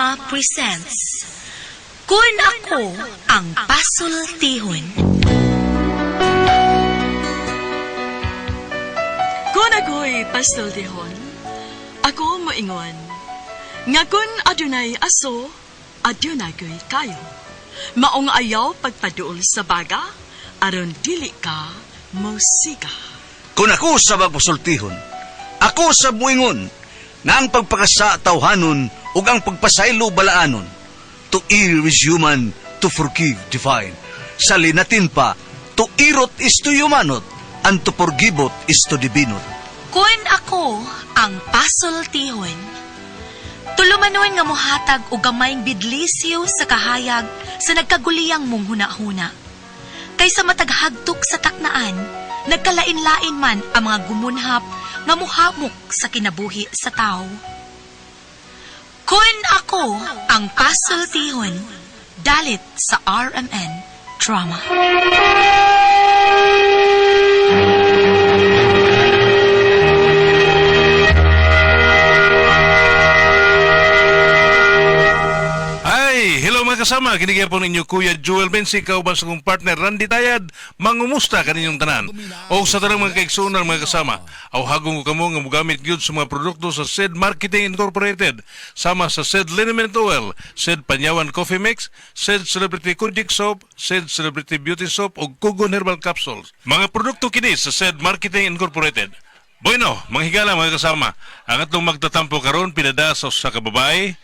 Drama presents Kun Ako Ang Pasultihon. Kung ako'y pasultihon, ako moingon. Nga kun adunay aso, adunay ko'y kayo. Maong ayaw pagpaduol sa baga, aron dili ka musika. Kung ako sa magpasultihon, ako sa muingon, na ang pagpakasa tawhanon ug ang pagpasaylo balaanon. To err is human, to forgive divine. Sa linatin pa, to irot is to humanot, and to forgivot is to divinot. Kun Ako Ang Pasultihon. Tulumanon nga mohatag og gamayng bidlisyo sa kahayag sa nagkaguliyang mong huna-huna. Kaysa mataghagtok sa taknaan, nagkalain-lain man ang mga gumunhap nga muhamok sa kinabuhi sa tao. Kun Ako Ang Pasultihon, dalit sa RMN Drama. Hello mga kasama, kinigyan po ninyo Kuya Joel Bensi, kauban sa kong partner Randy Tayad, mangumusta kaninyong tanan. O sa tanang mga kaigsunan mga kasama, awhagong ko kamo nga mugamit gyud sa mga produkto sa SED Marketing Incorporated, sama sa SED Liniment Oil, SED Panyawan Coffee Mix, SED Celebrity Kunjik Soap, SED Celebrity Beauty Soap o Kugon Herbal Capsules. Mga produkto kini sa SED Marketing Incorporated. Bueno, mga higala mga kasama, ang atong magtatampo karon pinadasos sa kababae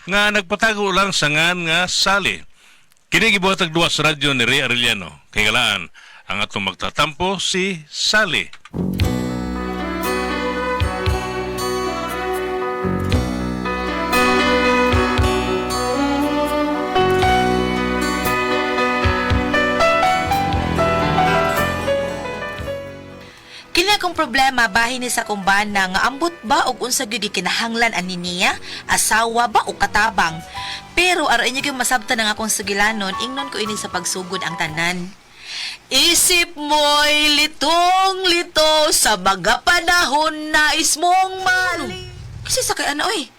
nga nagpatago lang sa ngan nga Sally. Kini gibuhatag duwa sa radyo ni Ray Arellano. Kay galaan ang atong magtatampo si Sally. Kini akong problema bahin ni sa kumbana nga ambot ba og unsa gyud kinahanglan ani niya, asawa ba o katabang. Pero aron niya gyud masabtan ang akong sugilanon, ingnon ko ini sa pagsugod ang tanan. Isip mo'y litong-lito sa baga panahon na ismong mali. Kasi sakay ano oy.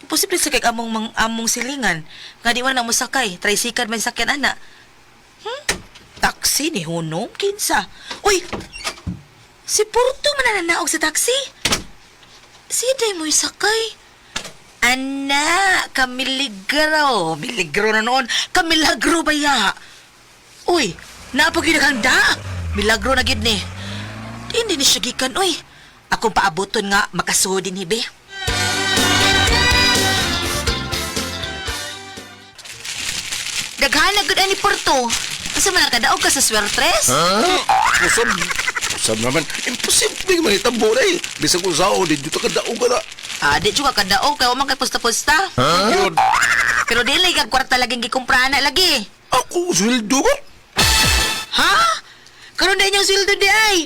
Imposible sakay among silingan. Nga di man na mo sakay, tricycle man sakyan ana. Taxi ni hunong kinsa. Uy, si Porto manananaog sa taxi. Siday mo'y sakay. Ana, kamiligro. Miligro na noon. Kamilagro ba ya? Uy, napaginaghanda. Milagro na gid ni. Hindi ni siya gikan, uy. Akong paabuton nga makasuod din hibe. Daghana gud ani Porto. Asa man nakadaog ka sa swertres? Sab naman, imposible man itabo na eh. Bisag kung sao, di dito ka daog ka na. Di juga kadaog kay wa man kay pusta-pusta. Yun, Pero dili kag kwarta laging gikumpra na lagi. ako, sweldo ko. Ha? Karon na inyong sweldo di ay.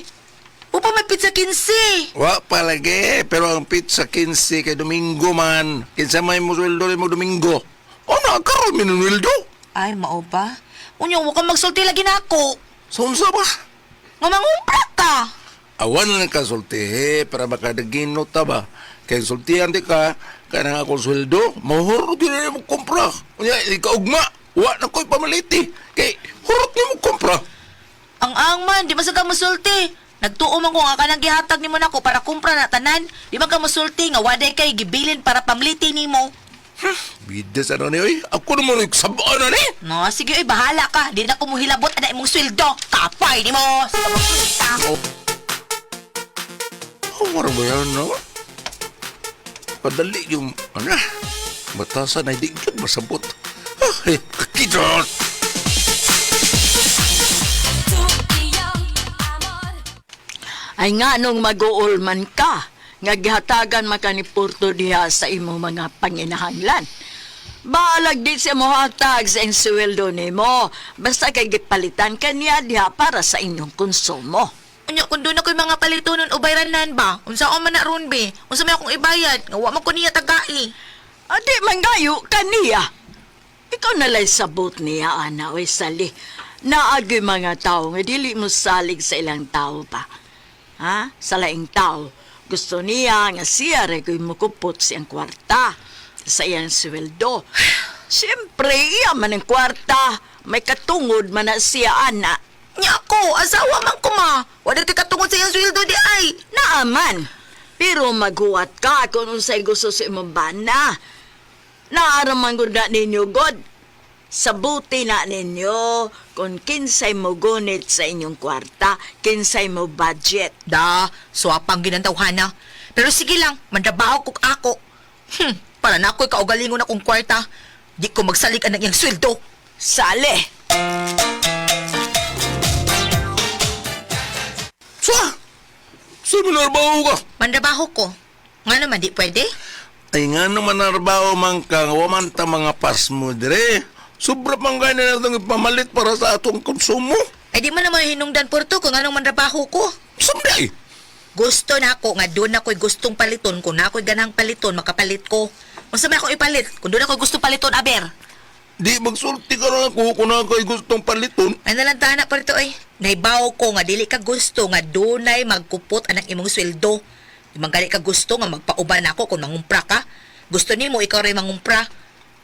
Upa may pizza 15. Wa palagi, pero ang pizza 15 kay Domingo man. Kinsa may mo sweldo mo Domingo. O na, karoon minunweldo. Ay, mao ba? Unyong wa ka magsulti lagi na ako. Sonsa ba? Nga mangumpra ka. Awan na ka sulti, para makadagino ta ba? Kaya sultihan di ka, kaya nga akong sweldo, mahurot din na mo kumpra. Kanya, di ka ugma, wa na ko'y pamaliti. Kaya, hurot niyo mo kumpra. Ang man, di ba sa ka musulti? Nagtuo man ko nga kanang gihatag nimo nako para kumpra na tanan. Di ba ka musulti nga waday kay gibilin para pamliti nimo? Bidas ano ni, oy. Ako naman nagsabaan na ni. No, sige ay bahala ka. Di na ko muhilabot ana imong sweldo. Kapay nimo. Sa magsulita. Humar ba yan, no? Padali yung, batasan ay di yun masabot. Ay, kakidot! Ay nga nung mag-uol man ka, nga gihatagan maka ni Porto diha sa imong mga panginahanglan. Balag di siya mo hatag sa insweldo nimo, basta kay gipalitan ka niya diha para sa inyong konsumo. Unya kun doon ako'y mga palitonon o bayranan ba? Unsa man na ron be? Unsa may akong ibayad? Nga wa man ko niya tagai. Adi manggayo ka niya. Ikaw nalay sabot niya, ana, oy sali. Naagi mga tao nga dili mo salig sa ilang tao pa. Ha? Sa laing tao. Gusto niya nga siya rin ko'y mukupot siyang kwarta. sa iyang sweldo. Siyempre, iya man ang kwarta. May katungod man na siya, ana. Nya ako, asawa man ko ma. Wala ka katungod sa iyang sweldo di ay. Naaman. Pero maghuwat ka kung unsay gusto sa imong bana. Naaraman ko na ninyo, God. Sabuti na ninyo kung kinsay mo gunit sa inyong kwarta, kinsay mo budget. Da, swapang ginantawhana. Pero sige lang, mandabaho ko ako. Para na ako'y kaugalingon akong kwarta. Di ko magsalig ang iyang sweldo. Sale! Sa manarbaho ka? Mandabaho ko. Nga naman, di pwede? Ay nga naman narbaho man ka, waman ta mga pas mo dire. Sobra pang gaya na itong ipamalit para sa atong konsumo. Ay di man naman hinungdan porto kung anong mandabaho ko. Someday! Gusto na ako nga doon ako'y gustong paliton. Kung na ako'y ganang paliton, makapalit ko. Kung saan ako ipalit, kung doon ako'y gusto paliton, aber. Di magsulti ka lang ako kung na kayo gustong paliton. Ay nalantahan na pa rito ay. Naibaw ko nga dili ka gusto nga dunay magkupot anang imong sweldo. Di man gali ka gusto nga magpauban ako kung mangumpra ka. Gusto nimo ikaw rin mangumpra.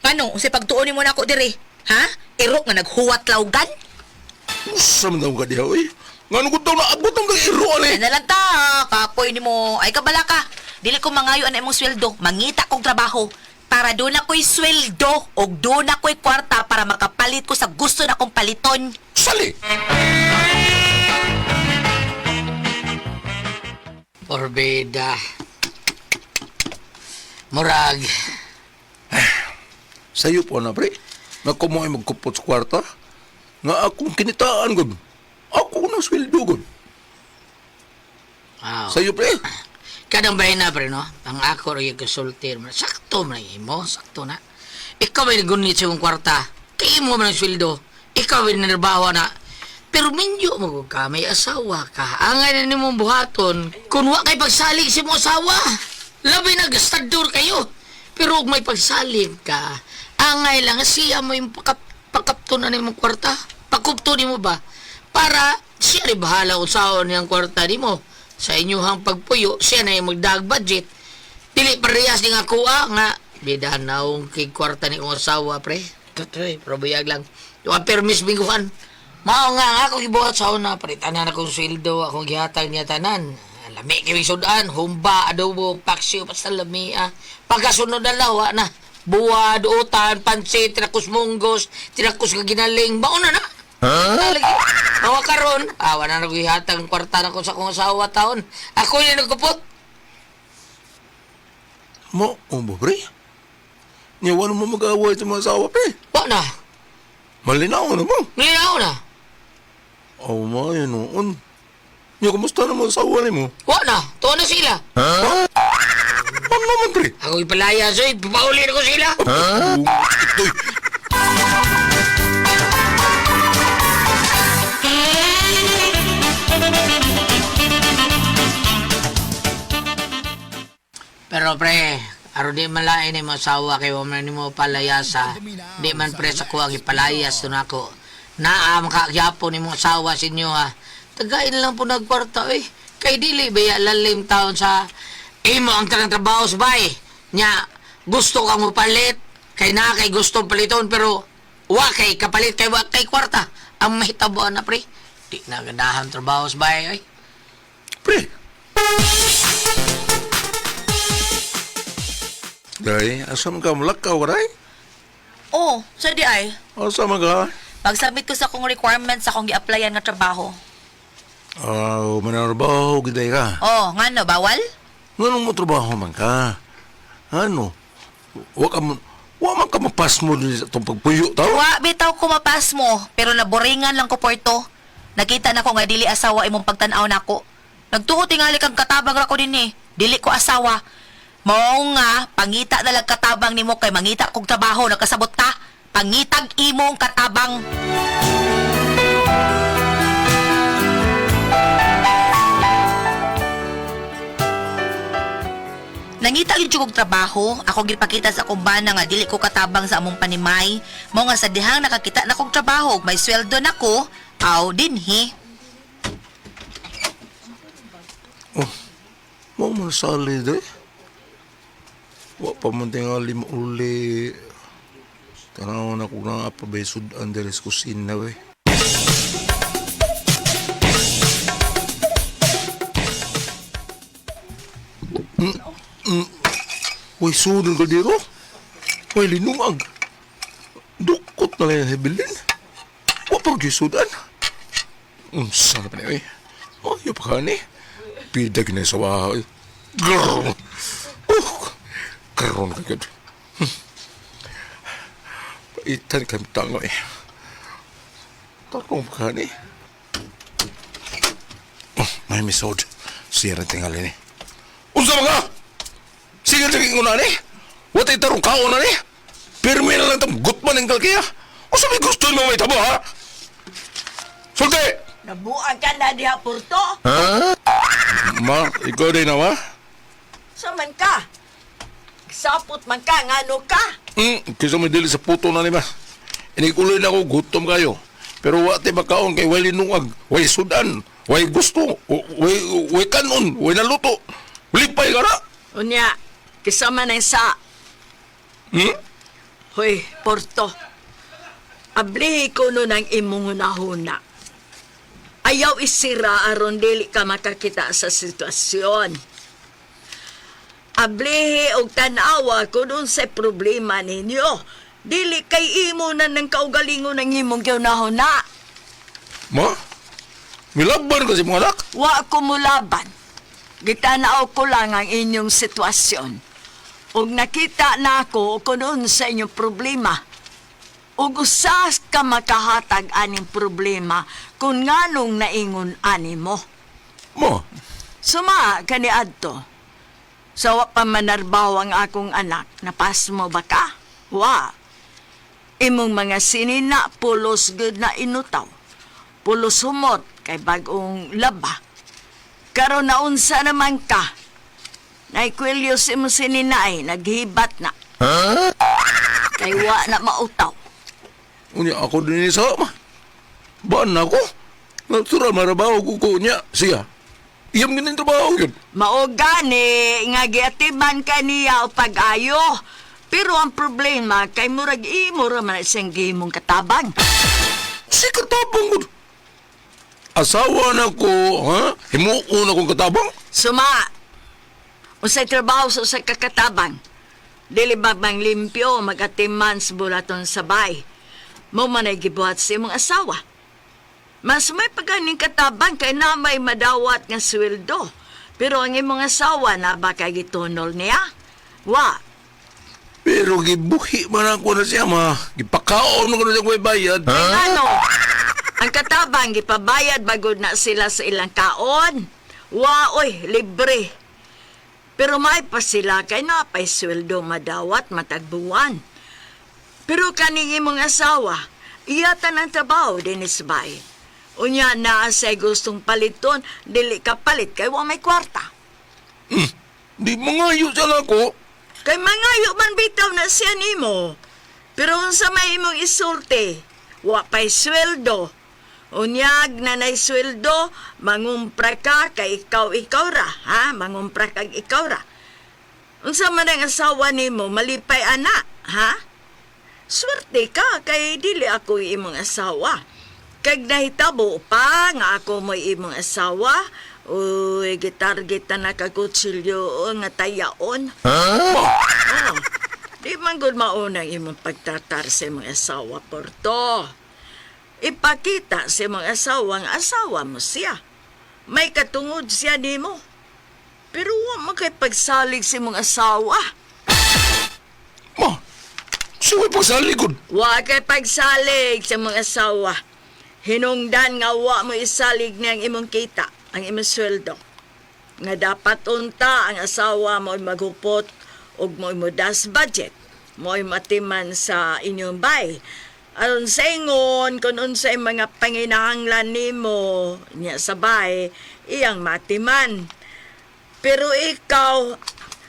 Kano, unsay pagtuon nimo nako diri? Ha? Iro nga naghuwat lawgan? Sa daw ka diha, oy. Nga nung daw naabot ang kag-iro, Ay ali. nalanta, kapoy nimo. Ay kabala ka. Dili ko mangayo ang imong sweldo. Mangita kong trabaho. Para doon ako'y sweldo o doon ako'y kwarta para makapalit ko sa gusto na kong paliton. Sali! Porbeda. Murag. Sa'yo po na, pre. Nga ko mo ay magkupot sa kwarta. Nga akong kinitaan, gud. Ako na sweldo, gud. Wow. Sa'yo, pre. Kadang bahay na, pre, no? Ang ako rin yung kasultir mo. Sakto mo na mo. Sakto na. Ikaw ay nagunit sa iyong kwarta. Kaya mo man ang sweldo. Ikaw ay nanarbawa na. Pero minyo mo ka, may asawa ka. Angay na ni mong buhaton. Kung wa kay pagsalig si mo asawa. Labi na gastador kayo. Pero kung may pagsalig ka, angay lang siya mo yung pakaptunan ni mong kwarta. Pakuptunin mo ba? Para siya rin bahala kung saan niyang kwarta ni mo. Sa inyuhang pagpuyo, siya na yung magdag budget. Dili parehas ni nga kuha nga. Bidahan na akong kay kwarta ni kong asawa, pre. Katoy, probiyag lang. Yung permis binguhan. Mao nga ako gibuhat sa una, paritanan akong sweldo, akong gihatag niya tanan. Lami kami sudan, humba, adobo, paksiw, basta lami Pagkasunod na lawa na. Buwad, utan, pansit, tinakus munggos, tinakus kaginaling, baon na na. Lagi. Mawa karon, wala na naghihatag ang kwarta na ko sa kong asawa taon. Ako yung nagkupot. Mo, pre. Nga wala mo mag-away sa mga asawa, pre. Wa na, Malinaw na mo. nilinaw na. Oh, may noon. Nga, kumusta na mga asawa ni mo? Wa na, tuwa na sila. Ano naman, pre? Ako ipalaya, so ipapauli na ko sila. Ito'y. Pero pre, aro di man lain ni mo asawa kay wa man nimo palayasa. Di man pre sa kuwang ipalayas to nako. Naa makagyapo ni mo asawa sa inyo ha. Tagain lang po nagkwarta eh. Kay dili baya lalim taon sa imo ang tanang trabaho sa bay. Nya gusto kang mapalit kay na kay gusto paliton pero wa kay kapalit kay wa kay kwarta. Ang mahitabo na pre. Di na ganahan trabaho sa bay ay. Pre. Day, asam ka mulakaw, ray? Oh, sa di ay. Asam ka? Pag-submit ko sa akong requirements sa akong gi-applyan nga trabaho. Manarbaho, giday ka. Oh, nga no, bawal? Nganong mo trabaho man ka? Ano? Wa man ka mapas mo din sa itong pagpuyo, tao? Wa, bitaw ko mapas mo, pero naboringan lang ko porto. Nakita na ko nga dili asawa imong pagtanaw nako. Nagtuo tingali kang katabang ra ko din Dili ko asawa. Mao nga, pangita na lang katabang nimo kay mangita kog trabaho, nakasabot ka. Pangitag imong katabang. Nangita gyud kog trabaho, ako gipakita sa akong bana nga dili ko katabang sa among panimay. Mao nga sa dihang nakakita na kog trabaho, ug may sweldo nako, aw dinhi. Mo masali, day? Wa pa man tingali uli. Tanaw na ko na apabay sudan dari sa kusina, we. Uy, sudan ka dito? Uy, linungag. Dukot na lang yung hebilin. Wa pa sudan. Unsa na pa niya, eh. Oh, yung pa ka ni. Pidag na sa wahay. Grrrr. Karoon ka gud. Paitan kami tango, eh. Takong pa ka ni. Oh, may misod. Siya rin tingali ni. Unsa mga? Sige tingin ko na ni. Watay tarong kao na ni. Pirmi na lang itong gutman ng kalkiya. O sabi gusto mo may tabo, ha? Sulti! Nabuang ka na diha, Porto. Ha? Ma, ikaw din na, ma? Saman ka? Sapot man ka, ngano ka? Kisa may dili sa puto na ni, ma. Inikuloy na ako, gutom kayo. Pero wate makaon kay wali nungag, way sudan, way gusto, way kanon, way naluto. Lipay ka na. Unya, kisama na sa... Hoy, Porto. Ablihi ko no ng imong hunahuna. Ayaw isira aron dili ka makakita sa sitwasyon. Ablihi og tanawa ko dun sa problema ninyo. Dili kay imo na ng kaugalingon ng imong hunahuna. Ma, milaban kasi mga anak. Wa ko mulaban. Gitanaw ko lang ang inyong sitwasyon. Ug nakita na ako kung sa inyong problema. Ug usas ka makahatag aning problema kung nganong naingon ani mo. Ma, Suma kani adto. Sa wa pa manarbaw ang akong anak, napas mo ba ka? Wa. Imong mga sinina, pulos gud na inutaw. Pulos humot kay bagong laba. Karon naunsa naman ka. Naikwilyo si mo sininay, naghibat na. Kay wa na mautaw. unya ako din sa ma. Baan na ako? Natural marabaho ko niya siya. Iyam din ang trabaho yun. Mao gani nga giatiban ka niya o pag-ayo. Pero ang problema kay murag imo ra man siyang gihimong katabang. Si katabang ko. Asawa na ko, ha? Himuon akong katabang. Suma, usay trabaho sa usay kakatabang. Dili ba bang limpyo magatiman sa bulaton sabay. Mo man ay gibuhat sa imong asawa. Mas may paganing katabang kay na may madawat nga sweldo. Pero ang imong asawa na ba kay gitunol niya? Wa. Pero gibuhi man ako na siya, ma. Gipakaon ko na siya kung may bayad. Ano? Ang katabang gipabayad bagod na sila sa ilang kaon. Wa, oy, libre. Pero may pa sila kay napay sweldo madawat matagbuwan. Pero kaning imong asawa, iyatan ang trabaho din isbay. Unya na say gustong paliton, dili ka palit kay wa may kwarta. Di mangayo siya na ko. Kay mangayo man bitaw na siya nimo. Pero unsa may imong isulti, wa pay sweldo. Unyag na nay sweldo, mangumpra ka kay ikaw ra, ha? Mangumpra kag ikaw ra. Unsa man ang asawa nimo malipay ana, ha? Swerte ka kay dili ako imong asawa. Kag nahitabo pa nga ako mo imong asawa, uy, gitarget na kagutsilyo nga tayaon. Oh, di man gud maunang imong pagtatar sa imong asawa, Porto. Ipakita sa imong asawa nga asawa mo siya. May katungod siya nimo. Pero wa man kay pagsalig sa imong asawa. Ma, siya may pagsaligod. Wa kay pagsalig sa imong asawa. Hinungdan nga wa mo isalig niyang imong kita, ang imong sweldo. Nga dapat unta ang asawa mo maghupot ug mo das budget. Mo matiman sa inyong bay. Aron sa ingon, kung unsay mga panginahanglan nimo niya sa bay, iyang matiman. Pero ikaw,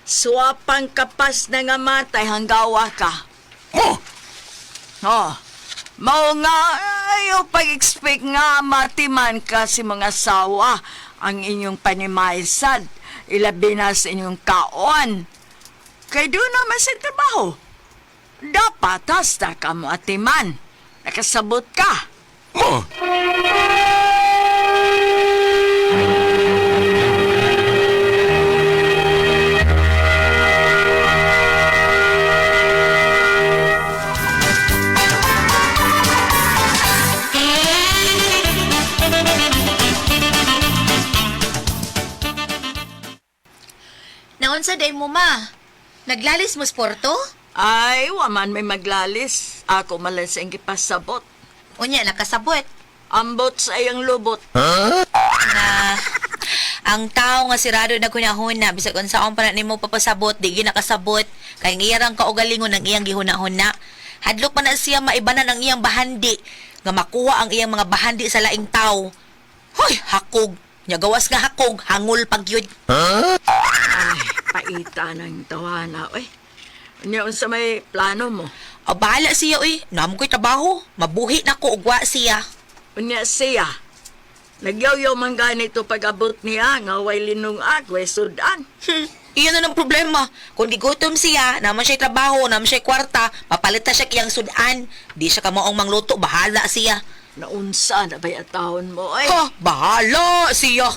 suwapang kapas na nga matay hanggawa ka. Ma, Oh, mao nga ayaw pag-expect nga matiman ka si mga asawa ang inyong panimaysad, ilabi na sa inyong kaon. Kay doon naman sa trabaho. Dapat hasta ka mo atiman. Nakasabot ka. Mo, Naon sa day mo, ma? Naglalis mo sporto? Ay, waman may maglalis. Ako malas ang gipasabot. Unya, nakasabot. Ambot sa iyang lubot. Na, ang tao nga sirado na kunahuna, bisag unsaon pa na nimo papasabot, di ginakasabot. Kay ngiyarang kaugalingon ng iyang gihuna-huna. Hadlok pa na siya maibanan ang iyang bahandi, nga makuha ang iyang mga bahandi sa laing tao. Hoy, hakog. Nya gawas nga hakog, hangul pagyud. Ay, paita ng tawana, oy. Unya, unsa may plano mo? O bahala siya, uy. Naam ko'y trabaho. Mabuhi na ko, ugwa siya. Unya siya. Nagyaw-yaw man ganito pag-abot niya, nga way linungag, way sudan. Iyan na ng problema. Kung gigutom siya, naman siya trabaho, naman siya kwarta, papalita siya kiyang sudan. Di siya kamaong mangluto, bahala siya. Naunsa na ba'y atahon mo, oy? Ha, bahala siya.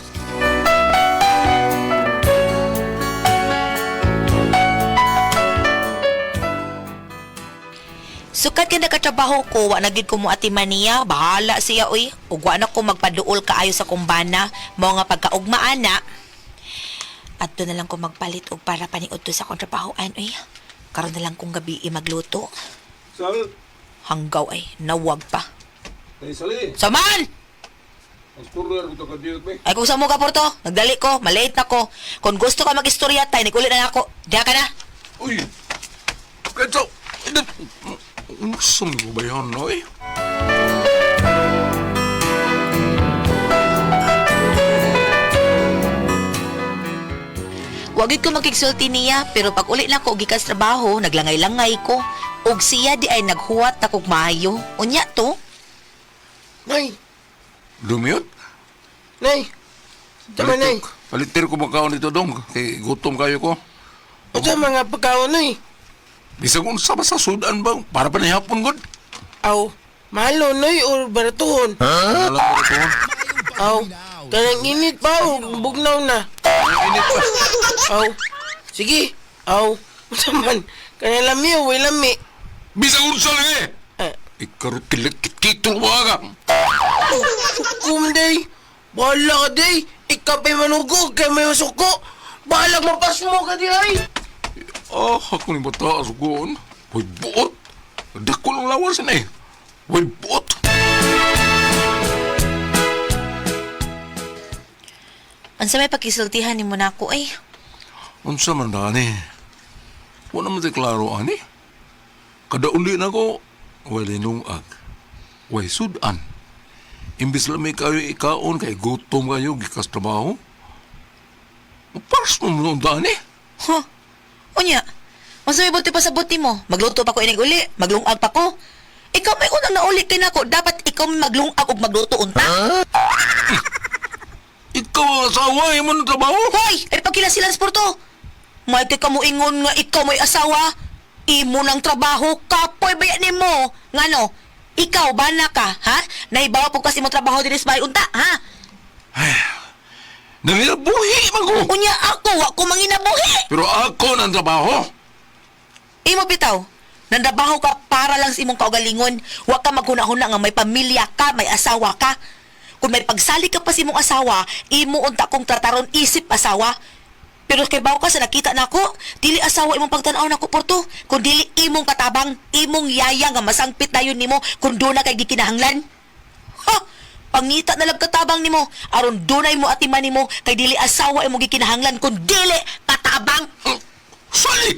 Sukat ka nakatrabaho ko, wa nagid ko mo atiman niya, bahala siya, uy. Ugwa na ko magpaduol kaayo sa kumbana, mo nga pagkaugmaan na. At doon na lang ko magpalit og para paniud to sa kontrabahoan, uy. Karon na lang kong gabi magluto. Sal, Hanggaw ay, nawag pa. ay sali. Saman! Ang spurler ko ka diyot, may. Ay kung sa mo ka, Porto, nagdali ko, malate na ko. Kung gusto ka mag-istorya, tayo, nikulit na ako. Diya ka na. Uy! Kanso! Saan ko ba yan, oy? Wagid ko magkigsulti niya, pero pag uli na ko gikas trabaho, naglangay-langay ko. Og siya di ay naghuwat na kog maayo. Unya to? Nay, Lumiyot? nay. Tama, nay. Palitir ko magkaon dito, dong. Kay gutom kayo ko. O sa mga pagkaon, nay. Bisag kung sa sudan bang para pa na hapon, God. Aw, mahalo, nay, or baratuhon. Alam ko ito. Aw, kanang init pa, o bugnaw na. Init pa. Aw, sige. Aw, saman. Kanang lami, o way lami. Bisag kung sa lang eh. Eh, Ikarot kilakit-kitol mo ka. sukum, day. Bahala ka, day. Ikaw pa'y manugog, kaya may masuko. Bahala mapas mo ka, day. Ah, ako ni bata, asugon. Way buot. Dako lang lawas na eh. Way buot. Ansa may pakisultihan ni mo na ako ay. Unsa man dani? Wala man klaro ani. Kada uli na ko, way linungag. Way sudan. Imbis lang may kayo ikaon kay gutom kayo gikas trabaho. Paras mo mo dani. Huh? Unya, masay buti pa sa buti mo. Magluto pa ko inig uli, maglungag pa ko. Ikaw may unang nauli kay nako, dapat ikaw may maglungag ug magluto unta. Ikaw ang asawa, mo ng trabaho. Hoy, ay pagkilasilan sporto. May kay kamuingon nga ikaw may asawa. Imo ng trabaho, kapoy bayan nimo. Ngano? Ikaw bana ka, ha? Naibawa po kasi mo trabaho diri sa bahay unta, ha? Nanginabuhi man ko. Unya ako, wa ko manginabuhi. Pero ako ng trabaho. Imo bitaw, nandabaho ka para lang sa imong kaugalingon. Wa ka maghuna-huna nga may pamilya ka, may asawa ka. Kung may pagsali ka pa sa imong asawa, imo unta kong trataron isip asawa. Pero kay bawo ka sa nakita nako, dili asawa imong pagtan-aw nako Porto, kun dili imong katabang, imong yaya nga masangpit dayon nimo kun do na kay gikinahanglan. Ha! Pangita na lang katabang nimo, aron dunay mo atiman nimo kay dili asawa imong gikinahanglan kun dili katabang. Sali!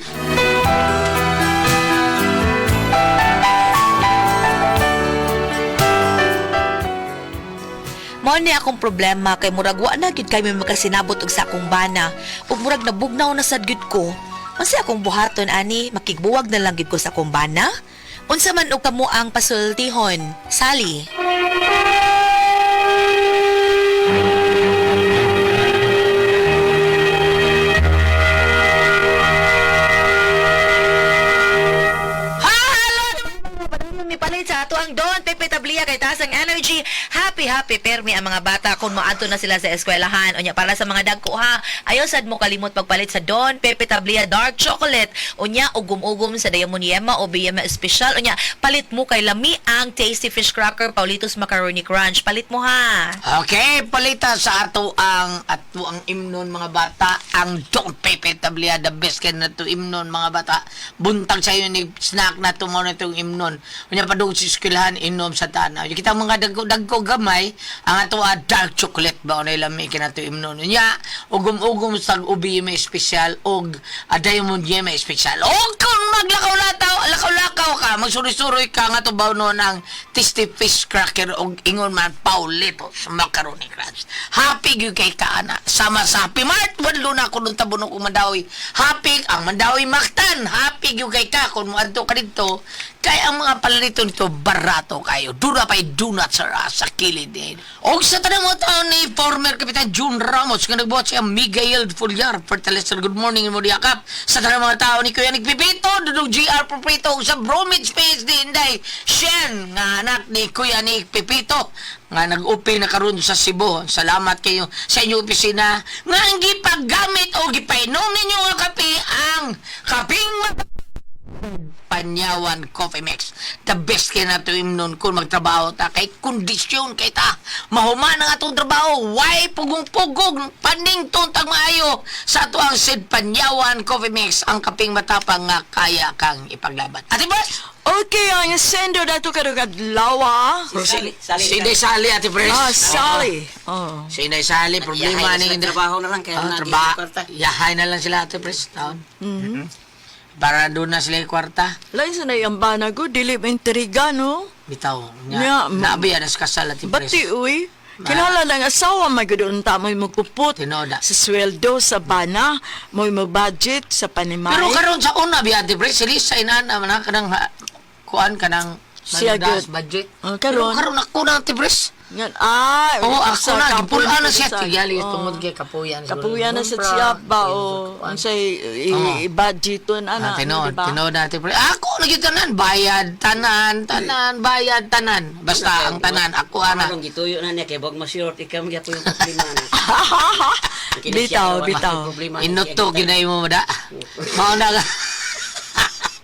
Mao ni akong problema kay murag wa na gid kay may makasinabot og sa akong bana ug murag nabugnaw na sad gid ko. Masay akong buhaton ani makigbuwag na lang gid ko sa akong bana. Unsa man og kamo ang pasultihon, Sally? palit sa ato ang Don Pepe Tablia kay taas ang energy. Happy permi ang mga bata kung maadto na sila sa eskwelahan. Unya para sa mga dagko ha, ayaw sad mo kalimot pagpalit sa Don Pepe Tablia Dark Chocolate. Unya ugum-ugum sa Diamond Yema o Biyema Special. Unya palit mo kay lami ang Tasty Fish Cracker Paulitos Macaroni Crunch. Palit mo ha. Okay, palita sa ato ang imnon mga bata, ang Don Pepe Tablia, the best kay na to imnon mga bata. Buntag sa iyo ni snack na to mo na itong imnon. Unya padung sa eskwelahan inom sa tanaw. Kita mga dagko gamay ang ato dark chocolate ba unay lami kay na to imnon. Unya ugum-ugum sa ubi may special og diamond yema special. Og kung maglakaw-lakaw ka, magsuri-suroy ka nga to bawnon ang Tasty Fish Cracker og ingon man Paulitos Macaroni Crunch. Happy gyud kay kaana sama sa Happy Mart wadlo na ko nung tabunok ko Mandawi. Happy ang Mandawi Mactan. Happy gyud kay ka kun moadto ka dito. Kay ang mga palalito nito barato kayo. Dura pa'y donut sa kilid din. Og sa tanang mo taon ni former Kapitan June Ramos nga nagbuhat siya Miguel Fulgar fertilizer. Good morning mo diakap. Sa tanang mga tao ni Kuya Nagpipito dudong GR Propito sa Bromwich Space din day. Shen nga anak ni Kuya Nagpipito nga nag-uping na karon sa Cebu. Salamat kayo sa inyong opisina nga ang gipaggamit o gipainom ninyo nga kape ang kaping Panyawan Coffee Mix. The best kaya na ito imnon kung magtrabaho ta. Kay kondisyon kay ta. Mahuman ang atong trabaho. Why pugong-pugong paning tuntang maayo sa ato ang Sid Panyawan Coffee Mix. Ang kaping matapang nga kaya kang ipaglaban. Ate Bres? Okay, ang sendo na ito karugad lawa. Sinay Sali, Ate Bres. Sally. Oh. Sinay Sali, problema ni trabaho na lang kaya yahay na lang sila, Ate Bres. Taon. Para doon na sila yung kwarta. Lain sa na yung banago, dili ba intriga, no? Bitaw. Nya, Nabiya na sa kasal, Ate Bres. Bati, uy. Kinala ng asawa, may ganoon tamoy magpuput. Tinoda. Sa sweldo, sa bana, mo'y budget sa panimay. Pero karon sa una, biya, Ate Bres, sili sa inana, man kanang kuan kanang Siya manadas, good. budget. Karon. Pero karon ako na, Ate Bres. Yan, Oo, ako na. Gipulaan na siya. sa- Tigali, oh. tungod kay kapuyan. Kapuyan na sa siya ba, o ang say, i-budgeton, ana. Tinood, diba? tinood natin. Ako, nagitanan, bayad, tanan, bayad, tanan. Basta, ang tanan, ako, ana. Anong gituyo na niya kay bag ma-short ikaw magyapo yung problema na. Bitaw. Inuto, ginay mo, da. Mauna ka.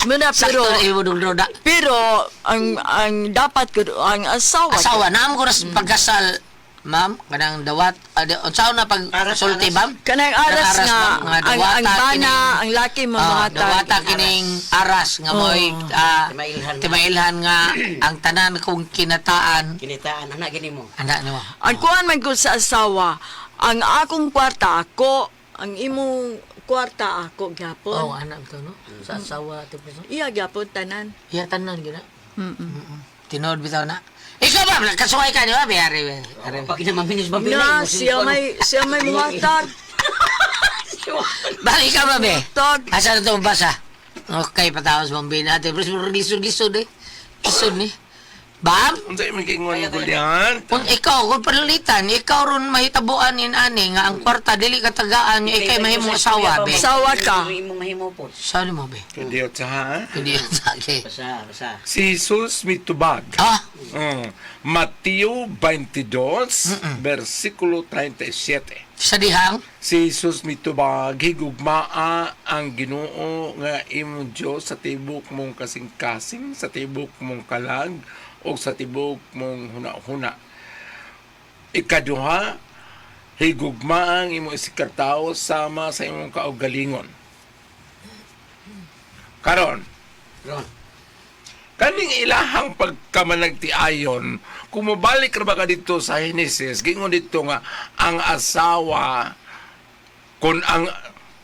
Muna, Sakto na imo dong roda. pero, ang dapat ko, ang asawa. Asawa, naam ko na sa pagkasal, ma'am, kanang dawat, unsaon na pagsulti, ma'am? Kanang aras Kanang nga, ma'am, ang dawata bana, kining- ang laki mo mga dawata kining aras nga mo'y timailhan nga ang tanan kong kinataan. Kinitaan anak gini mo. Anak mo. Ang kuhan man ko sa asawa, ang akong kwarta ako, ang imong kwarta ako gyapon. Oh, anak to, no? Sa asawa, ati preso. Iya gyapon tanan. Iya, tanan, gina. Tinood bitaw na. Ikaw ba, kasuway ka, di ba? Ari. Pag kinamaminis ba Na siya may muhatag. Bakit ikaw ba, be? Tag. Asa na ito basa? Okay, patawas mong binati. Pero lisod-lisod eh. Lisod ni. Bab? Unsay man kingon ni Gulyan? Kung ikaw, kung palalitan, ikaw ron mahitabuan in ani nga ang kwarta, dili katagaan niya, ikay mahimong asawa, be. Asawa ka. Imong mahimo po. Saan mo, be? Hindi sa ha? Hindi yun sa akin. Basa. Si Jesus mitubag. Ah? Mateo 22, versikulo 37. Sa dihang? Si Jesus mitubag, higugmaa ang Ginoo nga imong Dios sa tibok mong kasing-kasing, sa tibok mong kalag, o sa tibok mong huna-huna. Ikaduha, higugmaa ang imong isikartao sama sa imong kaugalingon. Karon, kaning ilahang pagkamanagtiayon, kung mabalik ra ba ka dito sa Genesis, gingon dito nga, ang asawa, kung ang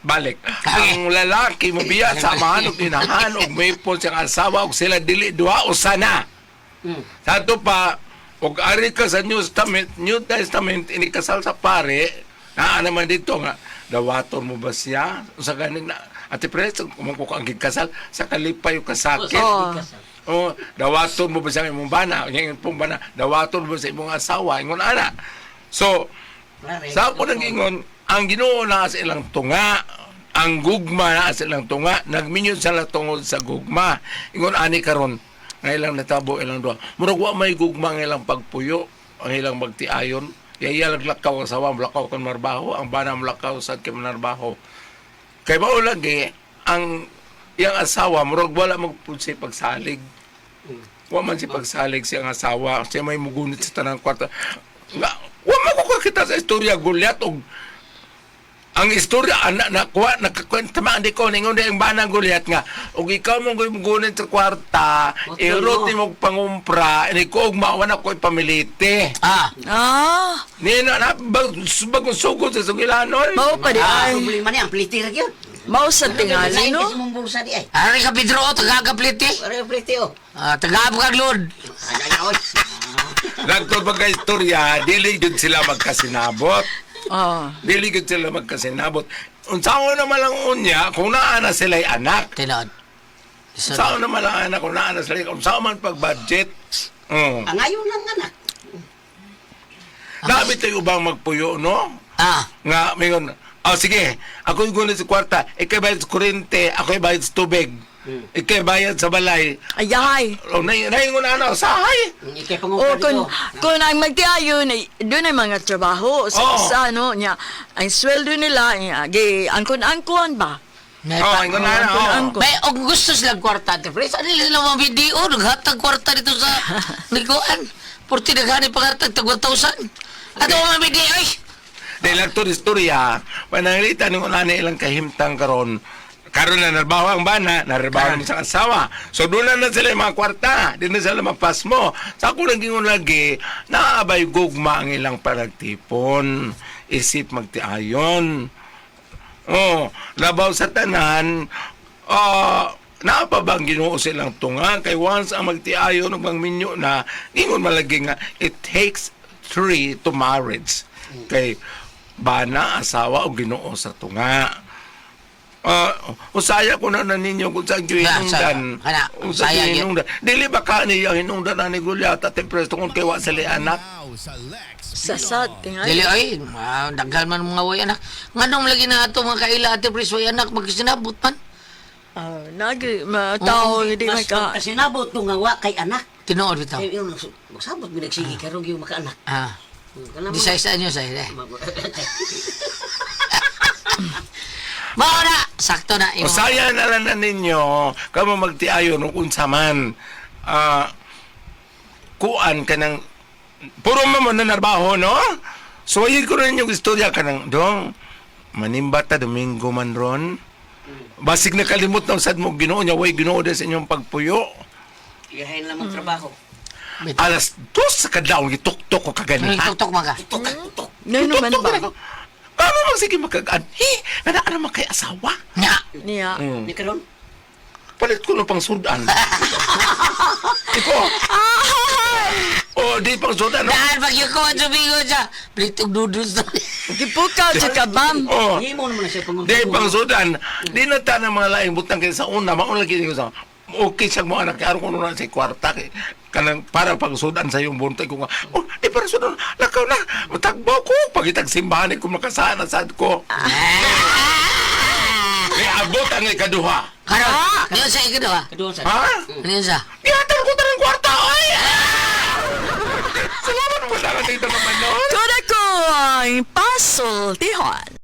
balik, ang lalaki mo biya sa amahan o inahan o may po siyang asawa o sila dili duha o sana. Sa ito pa, og ari ka sa New Testament, inikasal sa pare, naman dito nga, dawaton mo ba siya? O sa ganin na, Ate Pres, kung ang gigkasal, sa kalipay yung kasakit. O, dawaton mo ba sa imong bana? Yung pong bana, dawaton mo ba sa imong asawa? Ingon ana. So, sa ako nang ingon, ang Ginoo na sa ilang tunga, ang gugma na sa ilang tunga, nagminyo sila tungod sa gugma. Ingon ani karon, nga ilang natabo ilang duha. Murag wa may gugma nga ilang pagpuyo, ang ilang magtiayon. Iya laglakaw ang asawa, malakaw kan marbaho, ang bana malakaw sa kay manarbaho. Kay mao lagi ang iyang asawa murag wala magpulsi pagsalig. Wa man si pagsalig siyang asawa, siya may mugunit sa tanang kwarta. Nga, wa makukakita sa istorya Goliath og ang istorya anak nakuha nakakwenta man di ko ningon ang banang Goliath nga ug ikaw mo gugunit sa kwarta irot ni mo pangumpra ni ko og maawan ako pamilite Ah, ni na bagong sugod sa sugilanon Mao pa di ay. Problema niya, ang pliti ra gyud. Mao sa tingali, Sa no? mong bulsa di ay. ari ka Pedro, taga-gapliti. Are pliti oh. Taga-abog lord. Ano oy. nagtod mga istorya dili jud sila magkasinabot Ah. dili jud sila magkasinabot unsaon naman lang unya kung naa na sila'y anak Tinod. unsaon naman lang anak kung naa na sila unsaon man pag budget Ang ayon lang anak. Labi tayo ubang magpuyo, no? Nga, mingon, sige, ako'y gunit sa kwarta, ikay bayad sa kurente, ako'y bayad sa tubig, ikay bayad sa balay. Ayay. O, naingon na ano, sahay. Ikay O pangupa kung ang magtiayon ay doon ay mga trabaho sa Oo. sa ano niya ang sweldo nila gi angkon-angkon ba. May Oh, pa. ingon na ano. Angkon-angkon. May og gusto silang kwarta, Enterprise. Ano nila mga video? Naghatag kwarta dito sa likuan. Purti naghani pangatag tag 1,000. Ato mga video eh. Dahil lang to istorya, panangalita nung unani ilang kahimtang karon na narbaho ang bana, narbaho ang isang asawa. So doon na sila yung mga kwarta, di na sila mapas mo. Sa ako nang gingon lagi, naabay gugma ang ilang panagtipon, isip magtiayon. Oh, labaw sa tanan, napabang Ginoo silang tunga kay once ang magtiayon ng minyo na ingon malagi nga it takes 3 to marriage kay bana asawa o Ginoo sa tunga. Usaya ko na ninyo kung saan yung hinungdan. Usaya yun. Dili ba ka niya hinungdan na ni Goliath at impresto kung kay wasali anak? Sasad tingali. Dili ay, daghan man mga way anak. Nganong lagi na ato mga kaila ate pres way anak magsinabot man. Nagi matao hindi Mas maka. kasinabot nung ngawa kay anak. Tinuod bitaw. Kay yung magsabot binagsigi karong yung makaanak. Di sa inyo sa Mao na, sakto na. Usaya na lang na ninyo kamo magtiayon kung unsa man. Kuan ka ng puro mo na narbaho, no? So, ayun ko rin yung istorya ka ng dong manimba ta Domingo man ron. Basig na kalimot na usad mo Ginoo niya, way Ginoo din sa inyong pagpuyo. Iyahin lang ang trabaho. Alas 2 sa kadlaw, gituktok ko kagani. Tuk-tuk mga. Tutok. Nano man ba? Ano magsige magkagaan? Nga na naman kay asawa. Nga. Niya. Ni karon. Palit ko ng pang sudan. Iko. Oh, di pang sudan. No? Dahil pag yung kuwan sumigo siya, plitog noodles na. Gipukaw sa kabam. Oh, Himo naman na siya pangupa. di pang sudan. Di na ta ng mga laing butang kaya sa una, maunlagi ko sa okay siya mo anak, kaya ko na sa kwarta kanang para pang sudan sa yung buntay ko nga, di para sudan, lakaw na, matagbo ko, pagitag simbahan ko makasana sad ko. May abot ang ikaduha. Karon, ngayon sa ikado ha? Kaduhan sa. Ha? Ngayon sa? Ihatag ko ng kwarta, oy! Salamat mo sa dito naman, no? Kuna ko ang pasultihon.